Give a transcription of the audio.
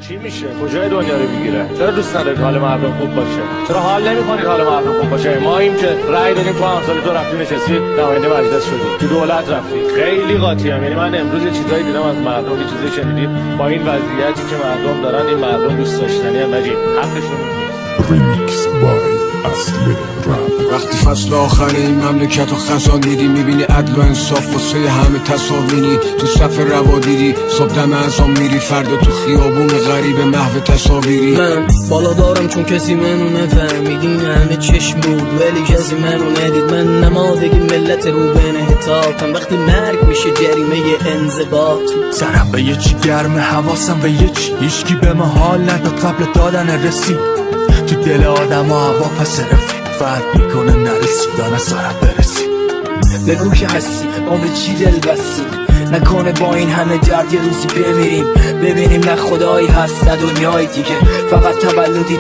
چی میشه؟ کجای دنیا رو میگیره؟ چرا دوست ندارید حال مردم خوب باشه؟ چرا حال نمی‌کنید حال مردم خوب باشه؟ ما این که رأی دادیم تو همسال تو رفتی نشستی نماینده مجلس شدی، تو دولت رفتی. خیلی قاطیم. یعنی من امروز یه چیزایی دیدم از مردم، یه چیزایی شنیدیم با این وضعیتی که مردم دارن، این مردم دوست داشتنی هم نجید حقشون نیست. ریمیکس بای اصل رپ. وقتی فصل آخر این مملکت و خزان دیدی، میبینی عدل و انصاف واسه همه تساوینی. تو صف روا دیدی صبح دم ازام میری، فردا تو خیابون غریب محو تصاویری. من بالا دارم چون کسی منو نفهمیدین، همه چشم بود ولی کسی منو ندید. من نمادگی ملت رو به انحطاطم، وقتی مرگ میشه جریمه انضباط. سرم به یه چی گرم، حواسم به یه چی، هیچکی به ما حال نداد قبل دادن رسید. تو دل آدم ها هوا پس رفید، فرق میکنه نرسیدن از سرم برسید. بگو که هستی ما به چی دل بستیم، نکنه با این همه درد یه روزی بمیریم. ببینیم نه خدایی هست نه دنیای دیگه، فقط تولدی